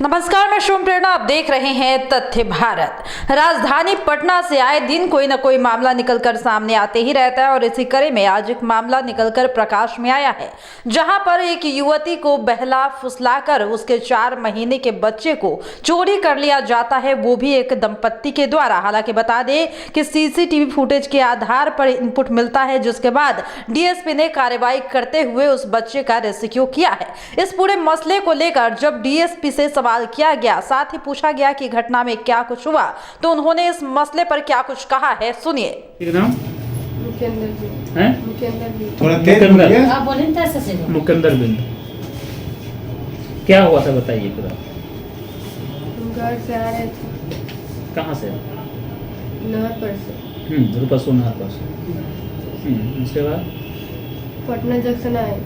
नमस्कार, मैं शुभ प्रेरणा। आप देख रहे हैं तथ्य भारत। राजधानी पटना से आए दिन कोई न कोई मामला निकलकर सामने आते ही रहता है और इसी कड़ी में आज एक मामला निकलकर प्रकाश में आया है, जहां पर एक युवती को बहला फुसलाकर उसके 4 महीने के बच्चे को चोरी कर लिया जाता है, वो भी एक दंपत्ति के द्वारा। हालांकि बता दें कि सीसीटीवी फुटेज के आधार पर इनपुट मिलता है, जिसके बाद डीएसपी ने कार्रवाई करते हुए उस बच्चे का रेस्क्यू किया है। इस पूरे मसले को लेकर जब डीएसपी से सवाल किया गया, साथ ही पूछा गया कि घटना में क्या कुछ हुआ, तो उन्होंने इस मसले पर क्या कुछ कहा है, सुनिए। थोड़ा मुकंदर बिंद, क्या हुआ था बताइए पूरा। घर से आ रहे थे। कहाँ से? नहर पर से। रुपसो नहर पर से। उसके बाद पटना जंक्शन आए।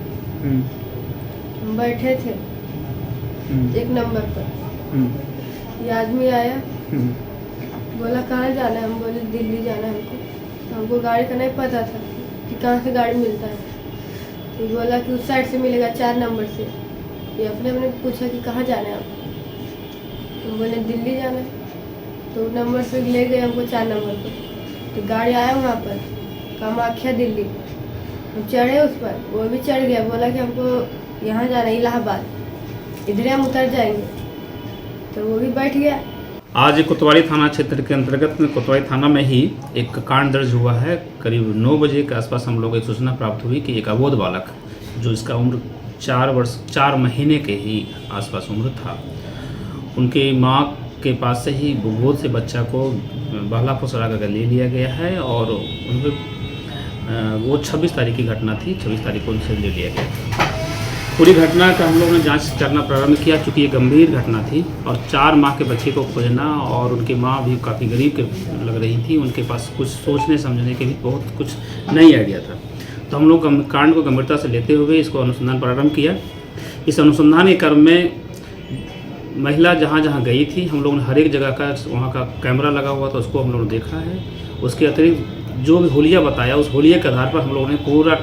हम बैठे थे 1 नंबर पर। ये आदमी आया, बोला कहाँ जाना है। हम बोले दिल्ली जाना है हमको। हमको गाड़ी का नहीं पता था कि कहाँ से गाड़ी मिलता है। तो बोला कि उस साइड से मिलेगा 4 नंबर से। ये अपने पूछा कि कहाँ जाना है आपको। हम बोले दिल्ली जाना है। तो नंबर से ले गए हमको 4 नंबर पर। तो गाड़ी आया वहाँ पर, कामाख्या दिल्ली। हम चढ़े उस पर, वो भी चढ़ गया। बोला कि हमको यहाँ जाना है इलाहाबाद, इधर हम उतर जाएंगे। तो वो भी बैठ गया। आज कोतवाली थाना क्षेत्र के अंतर्गत में कोतवाली थाना में ही एक कांड दर्ज हुआ है। करीब 9 बजे के आसपास हम लोग एक सूचना प्राप्त हुई कि एक अबोध बालक, जो इसका उम्र 4 महीने के ही आसपास उम्र था, उनकी माँ के पास से ही गोद से बच्चा को बहला फुसला कर ले लिया गया है और उनके वो 26 तारीख की घटना थी। 26 तारीख को उनसे ले लिया गया। पूरी घटना का हम लोगों ने जांच करना प्रारंभ किया, चूँकि ये गंभीर घटना थी और 4 माह के बच्चे को खोजना, और उनकी माँ भी काफ़ी गरीब के लग रही थी। उनके पास कुछ सोचने समझने के भी बहुत कुछ नहीं आइडिया था। तो हम लोग कांड को गंभीरता से लेते हुए इसको अनुसंधान प्रारंभ किया। इस अनुसंधान के क्रम में महिला जहाँ जहाँ गई थी, हम लोगों ने हर एक जगह का वहाँ का कैमरा लगा हुआ था, उसको हम लोगों ने देखा है। उसके अतिरिक्त जो भी हुलिया बताया, उस हुलिये के आधार पर हम लोगों ने पूरा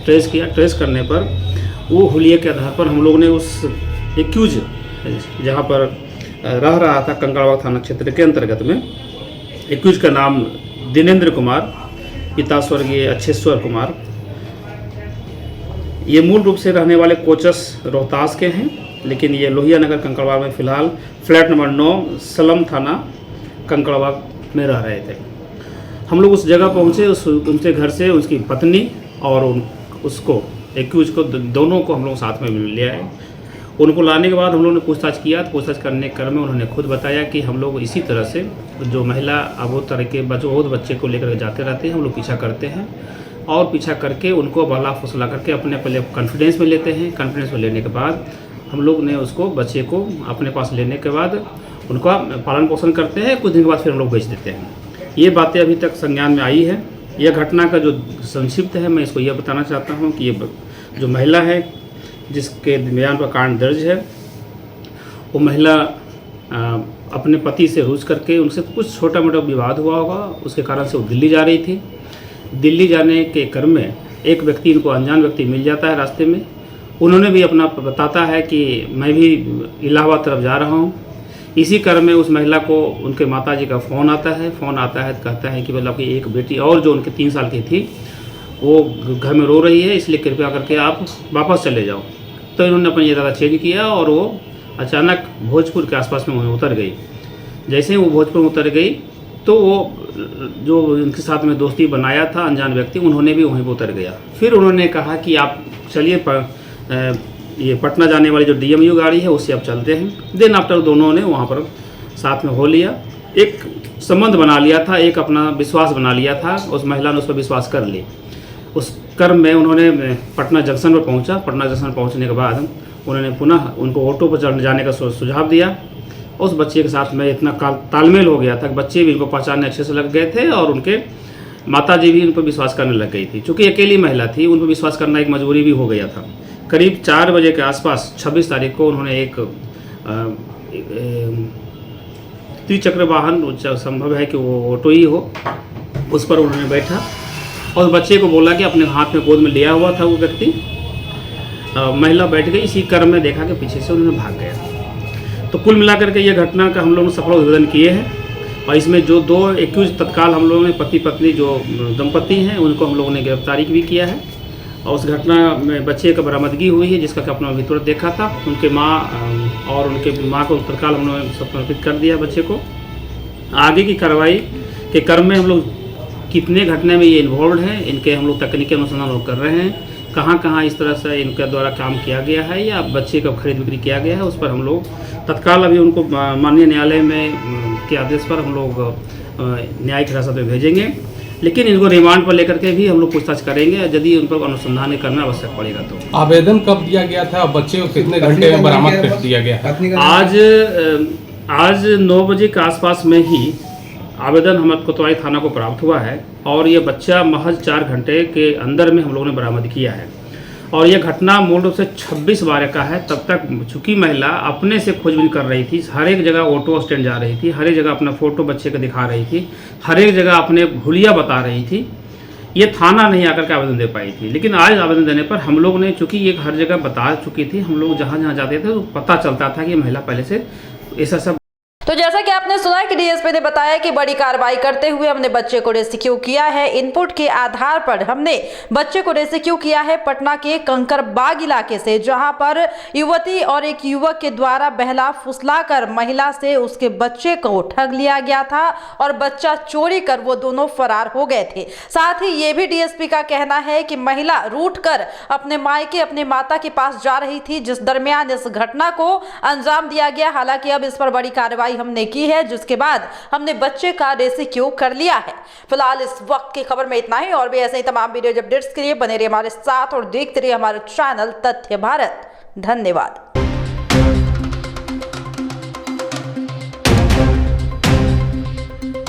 ट्रेस किया। ट्रेस करने पर वो हुलिये के आधार पर हम लोगों ने उस एक्यूज जहाँ पर रह रहा था कंकड़बाग थाना क्षेत्र के अंतर्गत में, एक्यूज का नाम दिनेंद्र कुमार, पिता स्वर्गीय अच्छेश्वर कुमार। ये मूल रूप से रहने वाले कोचस रोहतास के हैं, लेकिन ये लोहिया नगर कंकड़बाग में फ़िलहाल फ्लैट नंबर 9 सलम थाना कंकड़बाग में रह रहे थे। हम लोग उस जगह पहुँचे। उनके घर से उसकी पत्नी और उसको एक्यूज को दोनों को हम लोग साथ में ले आए। उनको लाने के बाद हम लोगों ने पूछताछ किया। तो पूछताछ करने के क्रम में उन्होंने खुद बताया कि हम लोग इसी तरह से जो महिला अबोध तरह के बच्चे को लेकर जाते रहते हैं, हम लोग पीछा करते हैं और पीछा करके उनको बहला फुसला करके अपने पहले कॉन्फिडेंस में लेते हैं। कॉन्फिडेंस में लेने के बाद हम लोग ने उसको बच्चे को अपने पास लेने के बाद उनका पालन पोषण करते हैं। कुछ दिन के बाद फिर हम लोग बेच देते हैं। ये बातें अभी तक संज्ञान में आई है। यह घटना का जो संक्षिप्त है, मैं इसको यह बताना चाहता हूँ कि ये जो महिला है जिसके बयान पर कांड दर्ज है, वो महिला अपने पति से रूस करके उनसे कुछ छोटा मोटा विवाद हुआ होगा, उसके कारण से वो दिल्ली जा रही थी। दिल्ली जाने के क्रम में एक व्यक्ति, इनको अनजान व्यक्ति मिल जाता है रास्ते में। उन्होंने भी अपना बताता है कि मैं भी इलाहाबाद तरफ जा रहा हूँ। इसी क्रम में उस महिला को उनके माताजी का फ़ोन आता है। कहता है कि मतलब कि एक बेटी और जो उनके 3 साल की थी, वो घर में रो रही है, इसलिए कृपया करके आप वापस चले जाओ। तो इन्होंने अपना इरादा चेंज किया और वो अचानक भोजपुर के आसपास में वहीं उतर गई। जैसे ही वो भोजपुर में उतर गई तो वो जो उनके साथ में दोस्ती बनाया था अनजान व्यक्ति, उन्होंने भी वहीं पर उतर गया। फिर उन्होंने कहा कि आप चलिए, ये पटना जाने वाली जो DMU गाड़ी है उससे अब चलते हैं। देन आफ्टर दोनों ने वहाँ पर साथ में हो लिया, एक संबंध बना लिया था, एक अपना विश्वास बना लिया था। उस महिला ने उस पर विश्वास कर ली। उस क्रम में उन्होंने पटना जंक्शन पर पहुँचा। पटना जंक्शन पहुँचने के बाद उन्होंने पुनः उनको ऑटो पर चढ़ जाने का सुझाव दिया। उस बच्चे के साथ में इतना तालमेल हो गया था कि बच्चे भी इनको पहचानने अच्छे से लग गए थे और उनके माताजी भी उन पर विश्वास करने लग गई थी। चूँकि अकेली महिला थी, उन पर विश्वास करना एक मजबूरी भी हो गया था। करीब 4 बजे के आसपास 26 तारीख को उन्होंने एक त्रिचक्र वाहन, संभव है कि वो ऑटो ही हो, उस पर उन्होंने बैठा और बच्चे को बोला कि अपने हाथ में गोद में लिया हुआ था वो व्यक्ति। महिला बैठ गई। इसी क्रम में देखा कि पीछे से उन्होंने भाग गया। तो कुल मिलाकर के ये घटना का हम लोग सफल उद्भेदन किए हैं और इसमें जो 2 एक्यूज तत्काल हम लोगों ने पति पत्नी जो दंपति हैं उनको हम लोगों ने गिरफ्तारी भी किया है और उस घटना में बच्चे का बरामदगी हुई है जिसका अपना भी तुरंत देखा था। उनके माँ और उनके माँ को तत्काल हम लोगों ने समर्पित कर दिया बच्चे को। आगे की कार्रवाई के क्रम में हम लोग कितने घटने में ये इन्वॉल्व हैं इनके हम लोग तकनीकी अनुसंधान लोग कर रहे हैं, कहाँ इस तरह से इनके द्वारा काम किया गया है या बच्चे का खरीद बिक्री किया गया है, उस पर हम लोग तत्काल अभी उनको माननीय न्यायालय में के आदेश पर हम लोग न्यायिक हिरासत में भेजेंगे। लेकिन इनको रिमांड पर लेकर के भी हम लोग पूछताछ करेंगे यदि उन पर अनुसंधान करना आवश्यक पड़ेगा। तो आवेदन कब दिया गया था, बच्चे को कितने घंटे में बरामद कर दिया गया? आज 9 बजे के आसपास में ही आवेदन हमारे कोतवाली थाना को प्राप्त हुआ है और ये बच्चा महज 4 घंटे के अंदर में हम लोगों ने बरामद किया है। और ये घटना मूल रूप से 26 बार का है। तब तक चूँकि महिला अपने से खोजबीन कर रही थी, हर एक जगह ऑटो स्टैंड जा रही थी, हर एक जगह अपना फ़ोटो बच्चे का दिखा रही थी, हर एक जगह अपने हुलिया बता रही थी, ये थाना नहीं आकर के आवेदन दे पाई थी। लेकिन आज आवेदन देने पर हम लोग ने, चूँकि ये हर जगह बता चुकी थी, हम लोग जहाँ जाते थे तो पता चलता था कि महिला पहले से ऐसा सब। तो जैसा कि आपने सुना कि डीएसपी ने बताया कि बड़ी कार्रवाई करते हुए हमने बच्चे को रेस्क्यू किया है। इनपुट के आधार पर हमने बच्चे को रेस्क्यू किया है पटना के कंकरबाग इलाके से, जहां पर युवती और एक युवक के द्वारा बहला फुसलाकर महिला से उसके बच्चे को ठग लिया गया था और बच्चा चोरी कर वो दोनों फरार हो गए थे। साथ ही ये भी डीएसपी का कहना है कि महिला रूठ कर अपने मायके अपने माता के पास जा रही थी, जिस दरमियान इस घटना को अंजाम दिया गया। हालांकि अब इस पर बड़ी कार्रवाई हमने की है, जिसके बाद हमने बच्चे का रेस्क्यू कर लिया है। फिलहाल इस वक्त की खबर में इतना ही। और भी ऐसे ही तमाम वीडियो अपडेट्स के लिए बने रहिए हमारे साथ और देखते रहिए हमारा चैनल तथ्य भारत। धन्यवाद।